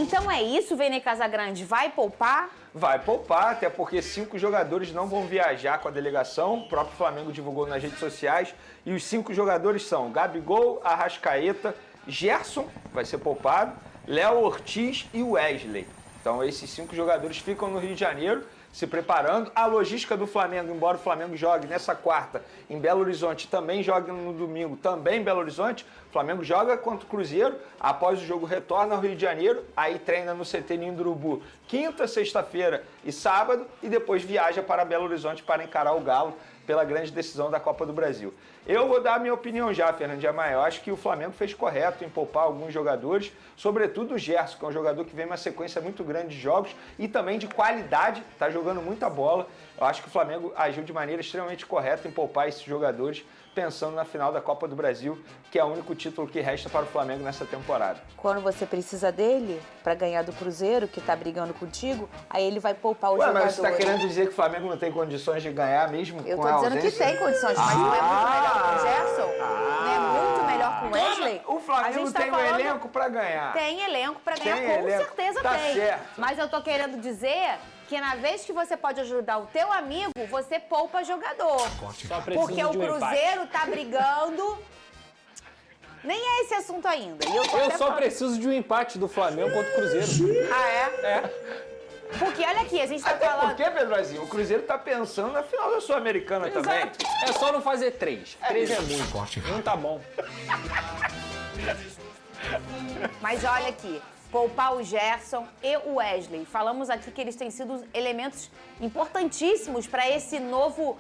Então é isso, Vene Casagrande, vai poupar? Vai poupar, até porque 5 jogadores não vão viajar com a delegação. O próprio Flamengo divulgou nas redes sociais. E os 5 jogadores são Gabigol, Arrascaeta, Gerson, vai ser poupado, Léo Ortiz e Wesley. Então esses 5 jogadores ficam no Rio de Janeiro se preparando. A logística do Flamengo, embora o Flamengo jogue nessa quarta em Belo Horizonte, também joga no domingo também em Belo Horizonte, o Flamengo joga contra o Cruzeiro, após o jogo retorna ao Rio de Janeiro, aí treina no CT Ninho do Urubu quinta, sexta-feira e sábado, e depois viaja para Belo Horizonte para encarar o Galo pela grande decisão da Copa do Brasil. Eu vou dar a minha opinião já, Fernando de Amaral. Eu acho que o Flamengo fez correto em poupar alguns jogadores, sobretudo o Gerson, que é um jogador que vem uma sequência muito grande de jogos e também de qualidade, está jogando muita bola. Eu acho que o Flamengo agiu de maneira extremamente correta em poupar esses jogadores, pensando na final da Copa do Brasil, que é o único título que resta para o Flamengo nessa temporada. Quando você precisa dele para ganhar do Cruzeiro, que tá brigando contigo, aí ele vai poupar o jogador. Mas você está querendo dizer que o Flamengo não tem condições de ganhar mesmo Eu com a tô dizendo ausência? que tem condições, mas não é muito melhor com o Gerson? Não é muito melhor com o Wesley? O Flamengo tem um elenco para ganhar. Tem elenco para ganhar, Tem com elenco. certeza Tá tem. certo. Mas eu tô querendo dizer que na vez que você pode ajudar o teu amigo, você poupa jogador. Porque o Cruzeiro tá brigando. Nem é esse assunto ainda. E eu só preciso de um empate do Flamengo contra o Cruzeiro. Ah, é? É. Porque olha aqui, a gente tá Até falando... porque, Pedrozinho, o Cruzeiro tá pensando na final da Sul-Americana também. Exato. É só não fazer 3. 3 é muito. Não tá bom. Mas olha aqui, poupar o Gerson e o Wesley. Falamos aqui que eles têm sido elementos importantíssimos para esse novo,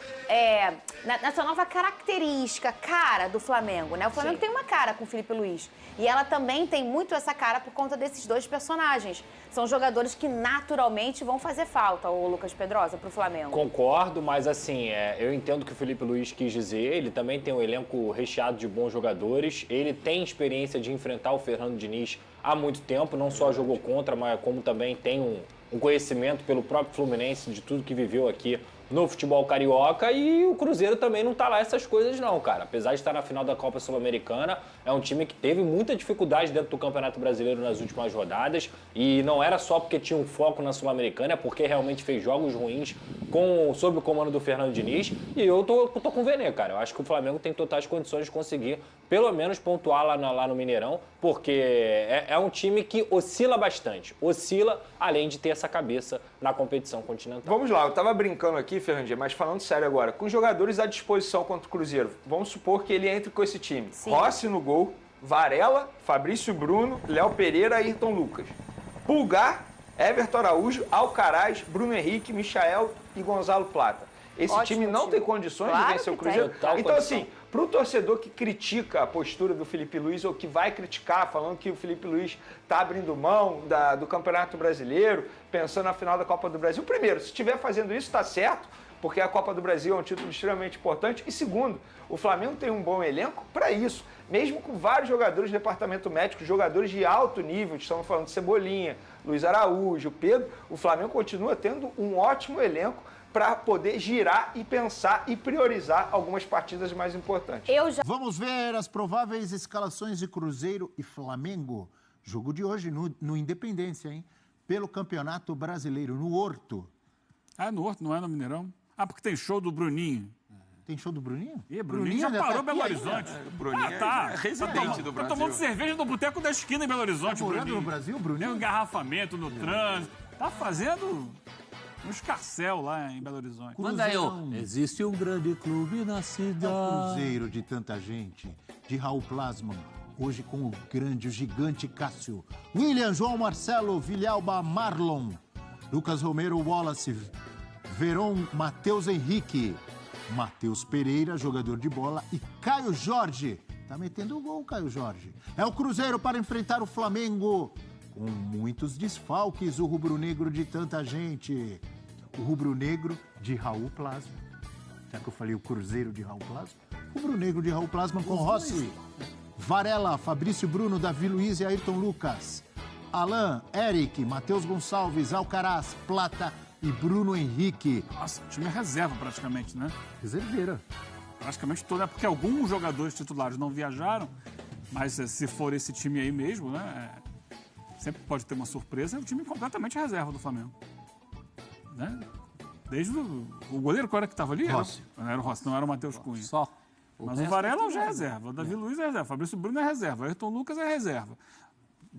nessa nova característica, cara do Flamengo, né? O Flamengo tem uma cara com o Felipe Luiz. E ela também tem muito essa cara por conta desses dois personagens. São jogadores que naturalmente vão fazer falta, o Lucas Pedrosa, pro Flamengo. Concordo, mas assim, eu entendo o que o Felipe Luiz quis dizer. Ele também tem um elenco recheado de bons jogadores. Ele tem experiência de enfrentar o Fernando Diniz há muito tempo. Não só jogou contra, mas como também tem um conhecimento pelo próprio Fluminense de tudo que viveu aqui no futebol carioca, e o Cruzeiro também não tá lá essas coisas não, cara. Apesar de estar na final da Copa Sul-Americana, é um time que teve muita dificuldade dentro do Campeonato Brasileiro nas últimas rodadas, e não era só porque tinha um foco na Sul-Americana, é porque realmente fez jogos ruins sob o comando do Fernando Diniz, e eu tô com o Vene, cara. Eu acho que o Flamengo tem totais condições de conseguir pelo menos pontuar lá no Mineirão, porque é um time que oscila bastante. Oscila, além de ter essa cabeça na competição continental. Vamos lá, eu tava brincando aqui, Fernandinha, mas falando sério agora, com jogadores à disposição contra o Cruzeiro, vamos supor que ele entre com esse time. Sim. Rossi no gol, Varela, Fabrício Bruno, Léo Pereira e Ayrton Lucas. Pulgar, Everton Araújo, Alcaraz, Bruno Henrique, Michael e Gonzalo Plata. Esse Ótimo time não time. tem condições Claro de vencer o que Cruzeiro. tem. Total Então, condição. assim, para o torcedor que critica a postura do Felipe Luiz, ou que vai criticar, falando que o Felipe Luiz está abrindo mão do Campeonato Brasileiro, pensando na final da Copa do Brasil, primeiro, se estiver fazendo isso, está certo, porque a Copa do Brasil é um título extremamente importante. E segundo, o Flamengo tem um bom elenco para isso. Mesmo com vários jogadores do departamento médico, jogadores de alto nível, estamos falando de Cebolinha, Luiz Araújo, Pedro, o Flamengo continua tendo um ótimo elenco para poder girar e pensar e priorizar algumas partidas mais importantes. Vamos ver as prováveis escalações de Cruzeiro e Flamengo. Jogo de hoje no Independência, hein? Pelo Campeonato Brasileiro, no Horto. Ah, no Horto, não é no Mineirão? Ah, porque tem show do Bruninho. Tem show do Bruninho? Bruninho já parou Belo Horizonte. O Bruninho é residente do Brasil. Tá tomando cerveja no boteco da esquina em Belo Horizonte, Tá morando Bruninho. no Brasil, Tem Bruninho? um engarrafamento no trânsito. Tá fazendo um escarcel lá em Belo Horizonte. Manda aí, Cruzeirão. existe um grande clube na É o cidade. Cruzeiro de tanta gente, de Raul Plasman, hoje com o grande, o gigante Cássio, William, João Marcelo, Vilhalba, Marlon, Lucas Romero, Wallace, Veron, Matheus Henrique, Matheus Pereira, jogador de bola, e Caio Jorge. Tá metendo o gol, Caio Jorge. É o Cruzeiro para enfrentar o Flamengo, com muitos desfalques, o rubro-negro de tanta gente. O rubro-negro de Raul Plasman. Será que eu falei o Cruzeiro de Raul Plasman? Rubro-negro de Raul Plasman com Rossi, Varela, Fabrício Bruno, Davi Luiz e Ayrton Lucas. Alain, Eric, Matheus Gonçalves, Alcaraz, Plata e Bruno Henrique. Nossa, o time é reserva praticamente, né? Reserveira. Praticamente todo, é porque alguns jogadores titulares não viajaram, mas se for esse time aí mesmo, né? sempre pode ter uma surpresa, é o time completamente reserva do Flamengo. Né? Desde o goleiro, qual era que estava ali? Rossi. Era o Rossi, não era o Matheus Cunha. Só. Mas o Varela já é reserva, o Davi Luiz é reserva, o Fabrício Bruno é reserva, o Ayrton Lucas é reserva.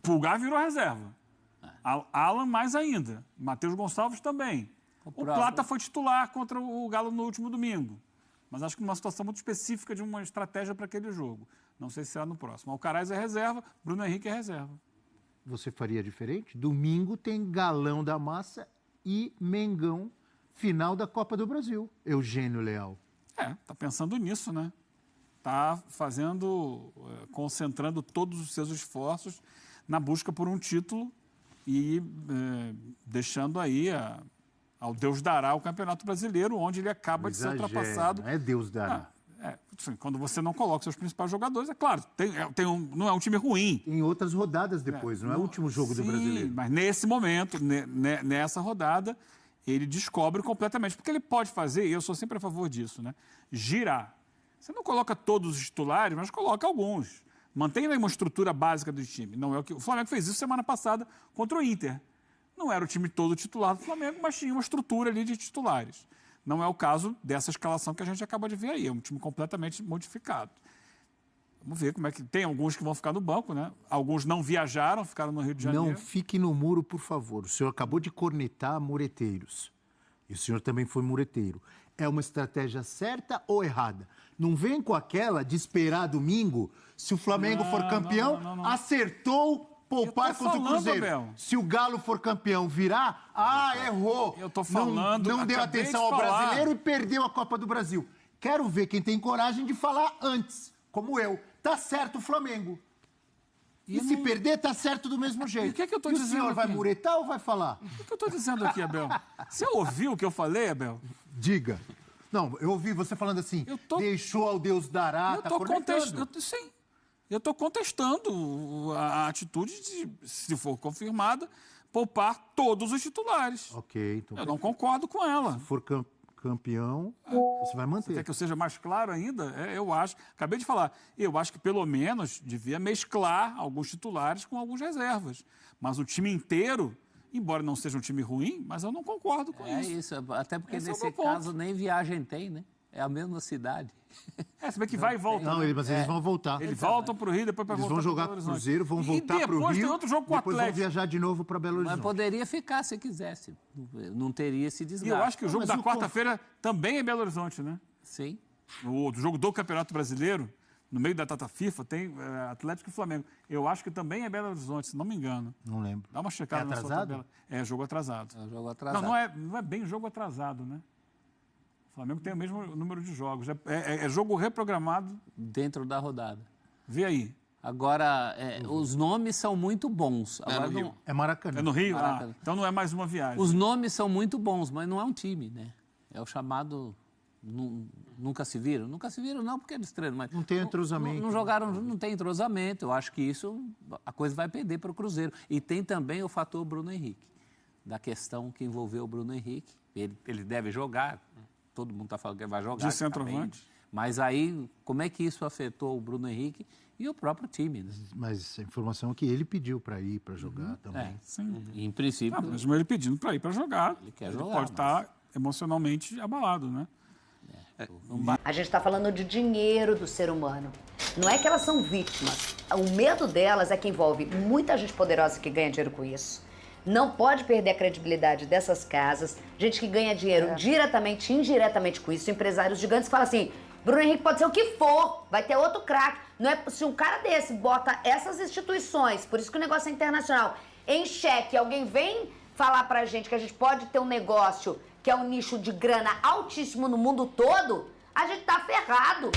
Pulgar virou reserva. Alan mais ainda. Matheus Gonçalves também. O Plata foi titular contra o Galo no último domingo. Mas acho que numa situação muito específica de uma estratégia para aquele jogo. Não sei se será no próximo. Alcaraz é reserva, Bruno Henrique é reserva. Você faria diferente? Domingo tem Galão da Massa e Mengão, final da Copa do Brasil. Eugênio Leal. Tá pensando nisso, né? Tá concentrando todos os seus esforços na busca por um título e deixando aí ao Deus dará o Campeonato Brasileiro, onde ele acaba de ser ultrapassado. Não é Deus dará. Quando você não coloca seus principais jogadores, é claro, não é um time ruim. Em outras rodadas depois, não é o último jogo do Brasileiro. Mas nesse momento, nessa rodada, ele descobre completamente. Porque ele pode fazer, e eu sou sempre a favor disso, né? Girar. Você não coloca todos os titulares, mas coloca alguns. Mantém uma estrutura básica do time. Não é o Flamengo fez isso semana passada contra o Inter. Não era o time todo titular do Flamengo, mas tinha uma estrutura ali de titulares. Não é o caso dessa escalação que a gente acaba de ver aí. É um time completamente modificado. Vamos ver como é que... Tem alguns que vão ficar no banco, né? Alguns não viajaram, ficaram no Rio de Janeiro. Não fique no muro, por favor. O senhor acabou de cornetar mureteiros. E o senhor também foi mureteiro. É uma estratégia certa ou errada? Não vem com aquela de esperar domingo, se o Flamengo for campeão, não. Acertou poupar contra o Cruzeiro. Abel. Se o Galo for campeão, virar, errou. Eu tô falando, Não deu acabei atenção de ao falar. brasileiro e perdeu a Copa do Brasil. Quero ver quem tem coragem de falar antes, como eu. Tá certo o Flamengo. E se perder, tá certo do mesmo jeito. E o que é que eu tô e dizendo o senhor vai aqui? muretar ou vai falar? O que eu estou dizendo aqui, Abel? Você ouviu o que eu falei, Abel? Diga. Não, eu ouvi você falando assim, deixou ao Deus dará, tá cornetando. Sim. Eu estou contestando a atitude de, se for confirmada, poupar todos os titulares. Ok, então... Eu não concordo com ela. Se for campeão, você vai manter. Você quer que eu seja mais claro ainda? Eu acho. Acabei de falar. Eu acho que pelo menos devia mesclar alguns titulares com alguns reservas. Mas o time inteiro, embora não seja um time ruim, mas eu não concordo com isso. É isso, até porque Esse é o nesse meu ponto. caso nem viagem tem, né? É a mesma cidade. Se bem que vai e volta. Não, mas eles vão voltar. Eles voltam para o Rio, depois para Eles voltar vão jogar pro pro Belo Horizonte. Cruzeiro, vão voltar pro Rio. E depois tem outro jogo com o depois vão Atlético. viajar de novo para Belo Horizonte. Mas poderia ficar se quisesse. Não teria esse E desgaste. eu acho que o jogo mas da quarta-feira também é Belo Horizonte, né? Sim. O jogo do Campeonato Brasileiro, no meio da data FIFA, tem Atlético e Flamengo. Eu acho que também é Belo Horizonte, se não me engano. Não lembro. Dá uma checada É na sua atrasado? tabela. É jogo atrasado. É um jogo atrasado. Não é bem jogo atrasado, né? O Flamengo tem o mesmo número de jogos. É jogo reprogramado. Dentro da rodada. Vê aí. Agora, os nomes são muito bons. Agora, no Rio. É Maracanã. É no Rio? Maracanã. Então não é mais uma viagem. os nomes são muito bons, mas não é um time, né? É o chamado... Nunca se viram? Nunca se viram não, porque eles treinam. Mas Não tem entrosamento. Não jogaram, não tem entrosamento. Eu acho que a coisa vai perder para o Cruzeiro. E tem também o fator Bruno Henrique, da questão que envolveu o Bruno Henrique. Ele deve jogar, todo mundo está falando que ele vai jogar. De centroavante. Tá bem. Mas aí, como é que isso afetou o Bruno Henrique e o próprio time? Né? Mas a informação é que ele pediu para ir, para jogar também. Sim. Em princípio, Mesmo ele pedindo para ir para jogar. Ele quer jogar, pode estar emocionalmente abalado, né? A gente está falando de dinheiro do ser humano. Não é que elas são vítimas. O medo delas é que envolve muita gente poderosa que ganha dinheiro com isso. Não pode perder a credibilidade dessas casas. Gente que ganha dinheiro diretamente, indiretamente com isso. Empresários gigantes que falam assim, Bruno Henrique pode ser o que for, vai ter outro craque. Não é, se um cara desse bota essas instituições, por isso que o negócio é internacional, em xeque, alguém vem falar pra gente que a gente pode ter um negócio que é um nicho de grana altíssimo no mundo todo, a gente tá ferrado.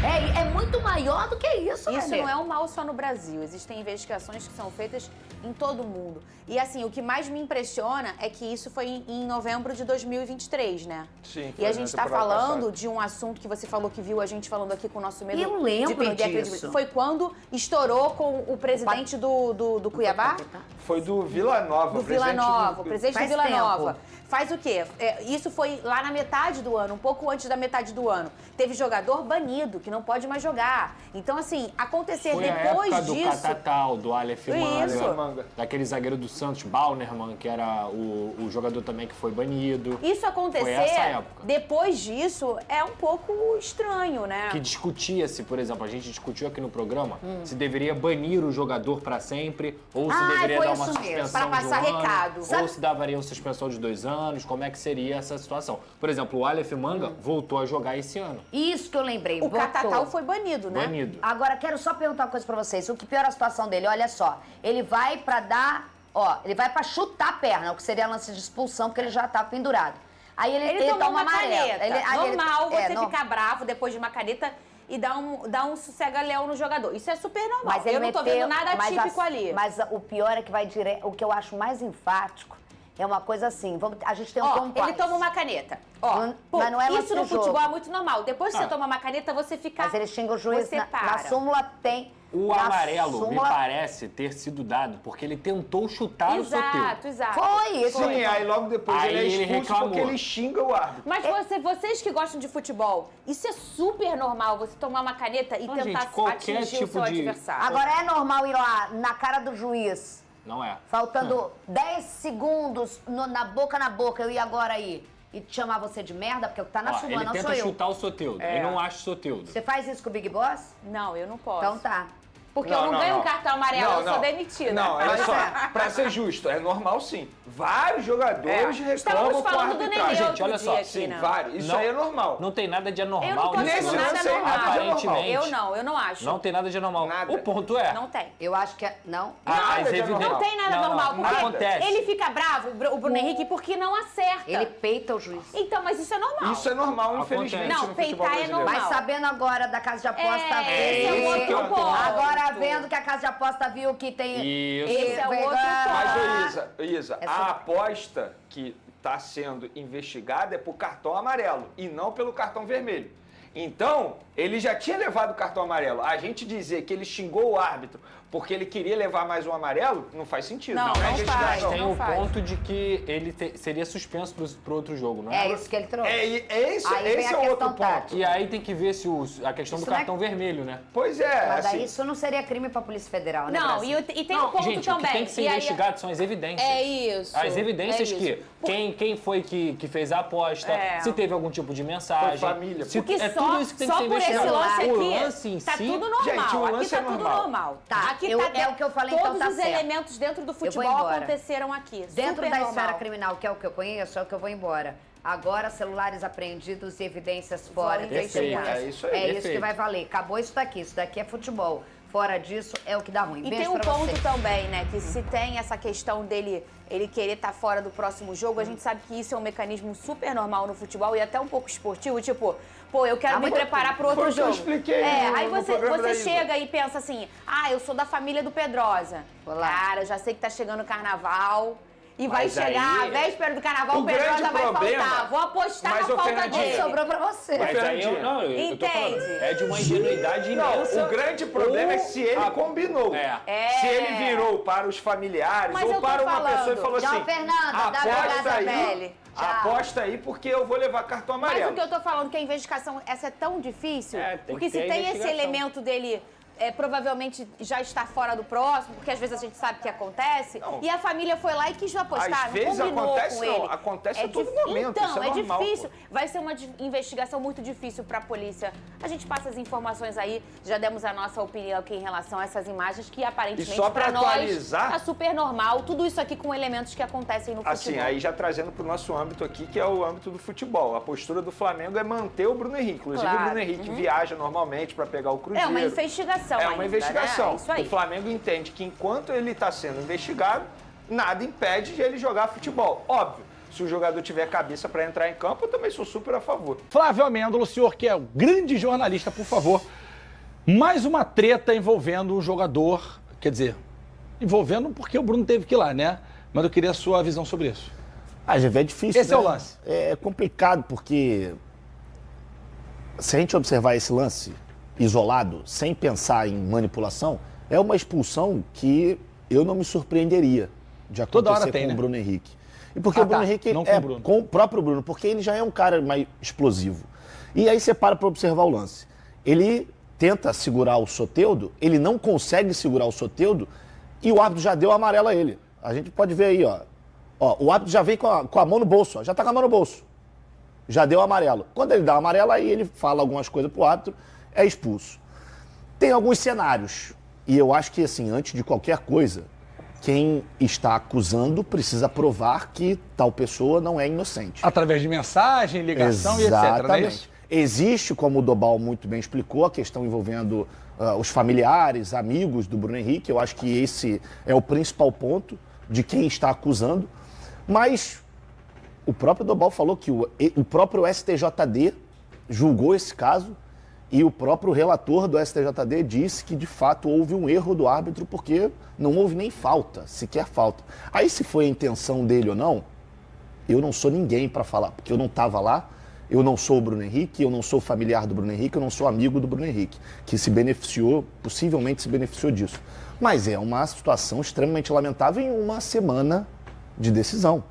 É muito maior do que isso, Isso Nenê. não é um mal só no Brasil. Existem investigações que são feitas em todo o mundo. E assim, o que mais me impressiona é que isso foi em novembro de 2023, né? Sim, E foi a na gente tá temporada falando passada. de um assunto que você falou que viu a gente falando aqui com o nosso medo Eu lembro de perder a disso. credibilidade. Foi quando estourou com o presidente do Cuiabá? Foi do Vila Nova. Do Vila Nova, o presidente do Faz Vila tempo. Nova. Faz o quê? Isso foi lá na metade do ano, um pouco antes da metade do ano. Teve jogador banido, que que não pode mais jogar. Então, assim, acontecer Foi depois a época disso... do Catatal, do Aleph Isso. Manga, daquele zagueiro do Santos, Baunerman, que era o jogador também que foi banido. Isso Foi acontecer essa época. depois disso é um pouco estranho, né? Que discutia-se, por exemplo, a gente discutiu aqui no programa, se deveria banir o jogador pra sempre, ou se deveria foi dar uma isso mesmo, suspensão pra passar de 1 ano, recado. ou se daria uma suspensão de 2 anos, como é que seria essa situação. Por exemplo, o Aleph Manga voltou a jogar esse ano. Isso que eu lembrei. O voltou. Catatal foi banido, né? Banido. Agora, quero só perguntar uma coisa pra vocês. O que piora a situação dele, olha só. Ele vai pra dar... Ó, ele vai pra chutar a perna, o que seria lance de expulsão, porque ele já tá pendurado. Aí ele tomou toma uma amarelo. caneta. Normal você não. ficar bravo depois de uma caneta e dar um sossega-leão no jogador. Isso é super normal. Mas ele Eu não tô meteu- vendo nada mas típico ali. Mas o pior é que vai direto... O que eu acho mais enfático é uma coisa assim. A gente tem um Ó, compasso. ele toma uma caneta. Ó, Não- pô, mas não é lance isso no de jogo. futebol é muito normal. Depois que você toma uma caneta, você fica... Mas ele xinga o juiz. Você Na para. súmula tem... O na amarelo me súmula- parece ter sido dado porque ele tentou chutar o Soteldo. Exato. Foi isso. Sim, aí logo depois Aí ele é ele expulso reclamou. porque ele xinga o árbitro. Mas vocês que gostam de futebol, isso é super normal, você tomar uma caneta e Não, tentar gente, qualquer atingir o tipo seu de- adversário. Agora é normal ir lá na cara do juiz, Não é. faltando 10 segundos na boca, eu ia agora aí, e te chamar você de merda, porque tá na Ó, súmula, ele não tenta sou eu. chutar o Soteldo. Ele não acha o Soteldo. Você faz isso com o Big Boss? Não, eu não posso. Então tá. Porque eu não ganho um cartão amarelo, eu sou Não, demitida. Não, olha Mas só, é. pra ser justo, é normal sim. Vários jogadores reclamam Estávamos com a falando do arbitragem. Nenê Gente, outro olha só, dia sim, aqui, né? Vários. Isso Não. aí é normal. Não tem nada de Eu não anormal tô nesse achando Nesse nada lance aí, normal. aparentemente. Eu não acho. Não tem nada de anormal. Nada. O ponto é... Não tem. Eu acho que é... Não? Nada as de evidências- anormal. Não tem nada Não, normal, não, porque acontece. ele fica bravo, o Bruno Henrique, porque não acerta. Ele peita o juiz. Então, mas isso é normal. Isso é normal, Acontece. infelizmente, Não, no futebol peitar é brasileiro. normal. Mas sabendo agora da casa de aposta... Esse é um outro ponto. Agora vendo que a casa de aposta viu que tem... Isso. Esse é o outro ponto. Mas, ô Isa, Essa- a aposta que está sendo investigada é por cartão amarelo e não pelo cartão vermelho. Então, ele já tinha levado o cartão amarelo. A gente dizer que ele xingou o árbitro porque ele queria levar mais um amarelo, não faz sentido. Não, é não faz. investigação. Tem Não o faz. ponto de que ele seria suspenso pro outro jogo, não é? É isso que ele trouxe. Esse Aí vem é a o outro questão ponto. tática. E aí tem que ver se a questão Isso do não é- cartão vermelho, né? Pois é, Mas assim, daí isso não seria crime pra Polícia Federal, né, Não, Brasil? e tem um ponto Gente, também. o que tem que ser E aí- investigado são as evidências. É isso. As evidências é isso. que quem foi que fez a aposta, É. se teve algum tipo de mensagem. Foi família, se, Porque é só, tudo isso que tem que só ser por esse investigado. lance O aqui, lance em tá si, tudo normal. Gente, o lance aqui tá é tudo normal. normal. Tá, Aqui é o que eu falei, então todos tá os certo. elementos dentro do vou futebol embora. aconteceram aqui. Dentro Super da normal. esfera criminal, que é o que eu conheço, é o que eu vou embora. Agora, celulares apreendidos e evidências fora. Vão testemunhas. investigar. É isso aí, É isso perfeito. que vai valer. Acabou isso daqui é futebol. Fora disso, é o que dá ruim. E Beijo tem um pra ponto você. também, né? Que se tem essa questão dele ele querer estar fora do próximo jogo, a gente sabe que isso é um mecanismo super normal no futebol e até um pouco esportivo, tipo, pô, eu quero me preparar pro outro foi o que eu jogo. expliquei Aí no programa da você Isa. chega e pensa assim, eu sou da família do Pedrosa. Olá. Cara, já sei que tá chegando o carnaval. E vai Mas chegar aí, a véspera do carnaval, o o Pedrosa grande vai problema- faltar. Vou apostar Mas, na ô, falta Fernandinho, dele. Sobrou pra você. Mas aí eu tô falando, Entende? é de uma ingenuidade Não, imensa. o grande problema é se ele combinou. Se ele virou para os familiares Mas eu ou tô para uma falando. pessoa e falou Tchau, assim, Fernanda, da aposta Casa aí, Velha. Tchau. aposta aí porque eu vou levar cartão Mas amarelo. o que eu tô falando, que a investigação, essa é tão difícil, É, tem porque que se ter a tem esse investigação. elemento dele provavelmente já está fora do próximo, porque às vezes a gente sabe que acontece, Não. e a família foi lá e quis apostar, Às vezes não combinou acontece, com não, ele. acontece a todo difí- momento, Então, isso é normal, difícil. pô. Vai ser uma investigação muito difícil para a polícia. A gente passa as informações aí, já demos a nossa opinião aqui em relação a essas imagens, que aparentemente E só pra para nós atualizar- tá super normal, tudo isso aqui com elementos que acontecem no Assim, futebol. aí já trazendo para o nosso âmbito aqui, que é o âmbito do futebol. A postura do Flamengo é manter o Bruno Henrique. Inclusive, Claro. o Bruno Henrique viaja normalmente para pegar o Cruzeiro. É uma investigação É ainda, uma né? investigação. É isso aí. O Flamengo entende que enquanto ele está sendo investigado, nada impede de ele jogar futebol. Óbvio, se o jogador tiver cabeça para entrar em campo, eu também sou super a favor. Flávio Amêndola, o senhor que é o grande jornalista, por favor. Mais uma treta envolvendo um jogador, quer dizer, envolvendo porque o Bruno teve que ir lá, né? Mas eu queria a sua visão sobre isso. É difícil. Esse é o lance. É complicado porque se a gente observar esse lance isolado, sem pensar em manipulação, é uma expulsão que eu não me surpreenderia de acontecer Toda hora tem, com né? o Bruno Henrique. E porque Ah, o Bruno tá. Henrique Não com é o Bruno. com o próprio Bruno, porque ele já é um cara mais explosivo. E aí você para observar o lance. ele tenta segurar o Soteldo, ele não consegue segurar o Soteldo e o árbitro já deu amarelo a ele. A gente pode ver aí, ó. O árbitro já vem com a mão no bolso, ó, já tá com a mão no bolso. Já deu amarelo. Quando ele dá amarelo, aí ele fala algumas coisas pro árbitro, é expulso. Tem alguns cenários. E eu acho que, assim, antes de qualquer coisa, quem está acusando precisa provar que tal pessoa não é inocente. Através de mensagem, ligação Exatamente. e etc, não é isso? Existe, como o Dobal muito bem explicou, a questão envolvendo os familiares, amigos do Bruno Henrique. Eu acho que esse é o principal ponto de quem está acusando. Mas o próprio Dobal falou que o próprio STJD julgou esse caso e o próprio relator do STJD disse que, de fato, houve um erro do árbitro porque não houve nem falta, sequer falta. Aí, se foi a intenção dele ou não, eu não sou ninguém para falar, porque eu não estava lá, eu não sou o Bruno Henrique, eu não sou familiar do Bruno Henrique, eu não sou amigo do Bruno Henrique, que se beneficiou, possivelmente se beneficiou disso. Mas é uma situação extremamente lamentável em uma semana de decisão.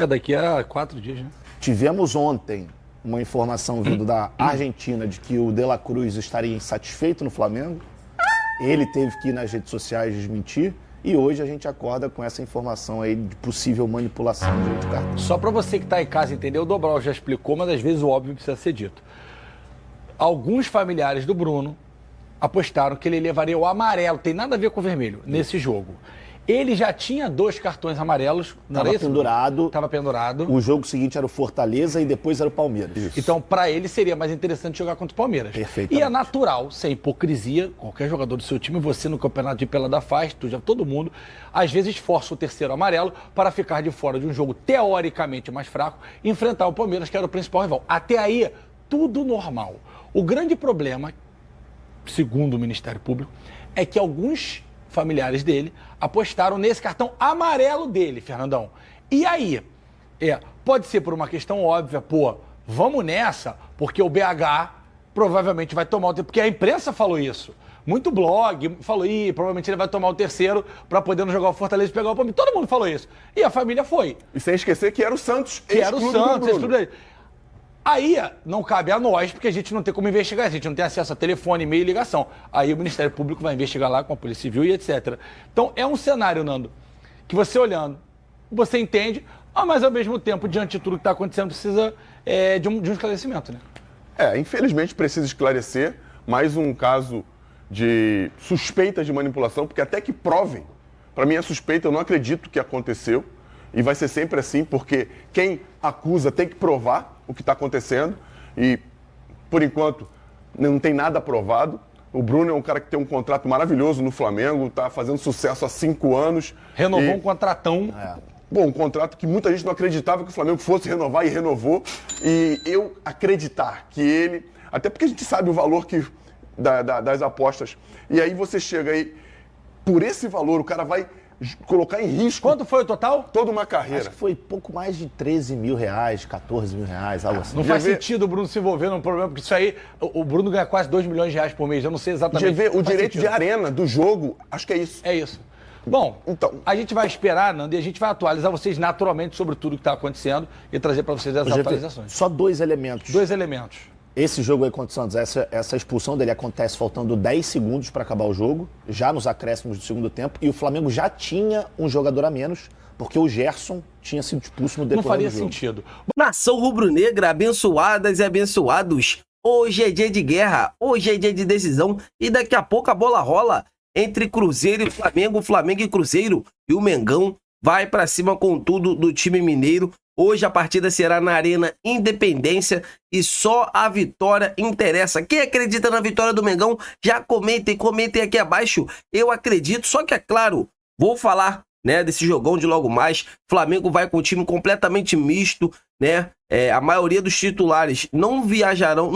Daqui a 4 dias, né? Tivemos ontem uma informação vindo da Argentina de que o De La Cruz estaria insatisfeito no Flamengo. Ele teve que ir nas redes sociais desmentir. E hoje a gente acorda com essa informação aí de possível manipulação de cartão. Só para você que está em casa entender, o Dobral já explicou, mas às vezes o óbvio precisa ser dito. Alguns familiares do Bruno apostaram que ele levaria o amarelo, tem nada a ver com o vermelho, nesse jogo. Ele já tinha 2 cartões amarelos. Estava pendurado. Estava pendurado. O jogo seguinte era o Fortaleza e depois era o Palmeiras. Isso. Então, para ele, seria mais interessante jogar contra o Palmeiras. Perfeitamente. E é natural, sem hipocrisia, qualquer jogador do seu time, você no campeonato de pelada faz, todo mundo, às vezes força o terceiro amarelo para ficar de fora de um jogo teoricamente mais fraco e enfrentar o Palmeiras, que era o principal rival. Até aí, tudo normal. O grande problema, segundo o Ministério Público, é que alguns familiares dele apostaram nesse cartão amarelo dele, Fernandão. E aí? Pode ser por uma questão óbvia, vamos nessa, porque o BH provavelmente vai tomar o terceiro, porque a imprensa falou isso. Muito blog falou, provavelmente ele vai tomar o terceiro para poder não jogar o Fortaleza e pegar o Palmeiras. Todo mundo falou isso. E a família foi. E sem esquecer que era o Santos. Que era o Santos, ex-clube dele. Aí não cabe a nós, porque a gente não tem como investigar, a gente não tem acesso a telefone, e-mail e ligação. Aí o Ministério Público vai investigar lá com a Polícia Civil e etc. Então é um cenário, Nando, que você olhando, você entende, mas ao mesmo tempo, diante de tudo que está acontecendo, precisa de um esclarecimento, né? Infelizmente precisa esclarecer mais um caso de suspeita de manipulação, porque até que provem, para mim é suspeita, eu não acredito que aconteceu. E vai ser sempre assim, porque quem acusa tem que provar o que está acontecendo. E, por enquanto, não tem nada provado. O Bruno é um cara que tem um contrato maravilhoso no Flamengo, está fazendo sucesso há 5 anos. Renovou um contratão. Bom, um contrato que muita gente não acreditava que o Flamengo fosse renovar e renovou. E eu acreditar que ele... Até porque a gente sabe o valor das apostas. E aí você chega aí, por esse valor, o cara vai colocar em risco... Quanto foi o total? Toda uma carreira. Acho que foi pouco mais de 13 mil reais, 14 mil reais, algo assim. Não faz sentido o Bruno se envolver num problema, porque isso aí, o Bruno ganha quase 2 milhões de reais por mês, eu não sei exatamente. O direito de arena do jogo, acho que é isso. É isso. Bom, então, a gente vai esperar, Nando, e a gente vai atualizar vocês naturalmente sobre tudo que está acontecendo e trazer para vocês as atualizações. Só 2 elementos. 2 elementos. Esse jogo aí contra o Santos, essa expulsão dele acontece faltando 10 segundos para acabar o jogo, já nos acréscimos do segundo tempo, e o Flamengo já tinha um jogador a menos, porque o Gerson tinha sido expulso no decorrer do jogo. Não faria sentido. Nação rubro-negra, abençoadas e abençoados. Hoje é dia de guerra, hoje é dia de decisão, e daqui a pouco a bola rola entre Cruzeiro e Flamengo, Flamengo e Cruzeiro, e o Mengão vai para cima com tudo do time mineiro. Hoje a partida será na Arena Independência e só a vitória interessa. Quem acredita na vitória do Mengão, já comentem aqui abaixo. Eu acredito, só que é claro, vou falar, né, desse jogão de logo mais. Flamengo vai com o time completamente misto, né? A maioria dos titulares não viajaram,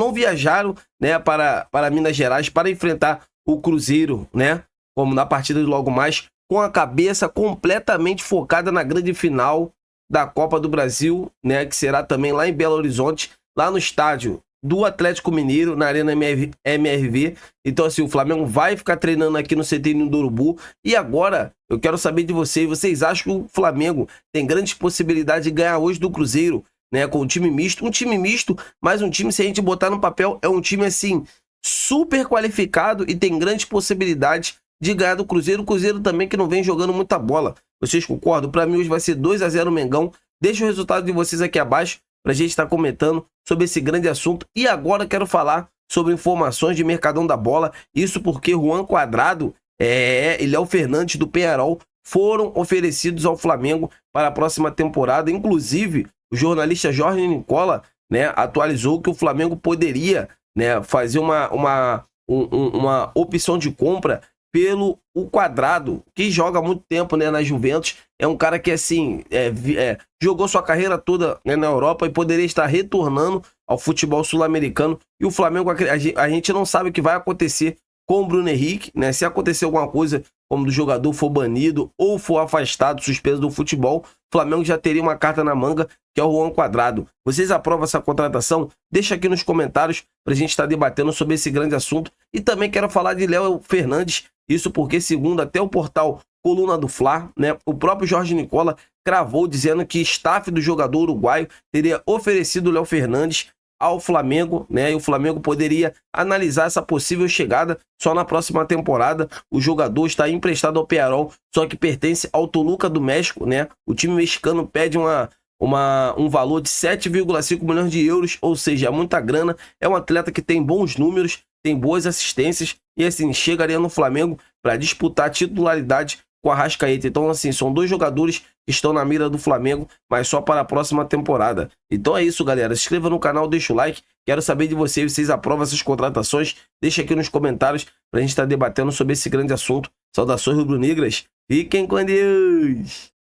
né, para Minas Gerais para enfrentar o Cruzeiro, né? Como na partida de logo mais, com a cabeça completamente focada na grande final da Copa do Brasil, né, que será também lá em Belo Horizonte, lá no estádio do Atlético Mineiro, na Arena MRV. Então, assim, o Flamengo vai ficar treinando aqui no CT do Urubu. E agora, eu quero saber de vocês, vocês acham que o Flamengo tem grandes possibilidades de ganhar hoje do Cruzeiro, né, com um time misto, mas um time, se a gente botar no papel, é um time, assim, super qualificado e tem grandes possibilidades de ganhar do Cruzeiro. O Cruzeiro também que não vem jogando muita bola. Vocês concordam? Para mim hoje vai ser 2-0 Mengão. Deixa o resultado de vocês aqui abaixo para a gente estar comentando sobre esse grande assunto. E agora quero falar sobre informações de Mercadão da Bola. Isso porque Juan Cuadrado e Léo Fernandes do Peñarol foram oferecidos ao Flamengo para a próxima temporada. Inclusive, o jornalista Jorge Nicola, né, atualizou que o Flamengo poderia, né, fazer uma opção de compra pelo Cuadrado, que joga há muito tempo, né, na Juventus. É um cara que assim jogou sua carreira toda, né, na Europa e poderia estar retornando ao futebol sul-americano. E o Flamengo, a gente não sabe o que vai acontecer com o Bruno Henrique, né? Se acontecer alguma coisa, como do jogador for banido ou for afastado, suspenso do futebol, o Flamengo já teria uma carta na manga, que é o Juan Cuadrado. Vocês aprovam essa contratação? Deixa aqui nos comentários para a gente estar debatendo sobre esse grande assunto. E também quero falar de Léo Fernandes, isso porque, segundo até o portal Coluna do Fla, né, o próprio Jorge Nicola cravou dizendo que staff do jogador uruguaio teria oferecido o Léo Fernandes ao Flamengo, né? E o Flamengo poderia analisar essa possível chegada só na próxima temporada. O jogador está emprestado ao Peñarol, só que pertence ao Toluca do México, né? O time mexicano pede um valor de 7,5 milhões de euros, ou seja, é muita grana. É um atleta que tem bons números, tem boas assistências e assim chegaria no Flamengo para disputar a titularidade com a Arrascaeta. Então, assim, são dois jogadores que estão na mira do Flamengo, mas só para a próxima temporada. Então é isso, galera. Se inscreva no canal, deixa o like. Quero saber de vocês, vocês aprovam essas contratações? Deixa aqui nos comentários para a gente estar debatendo sobre esse grande assunto. Saudações rubro-negras. Fiquem com Deus!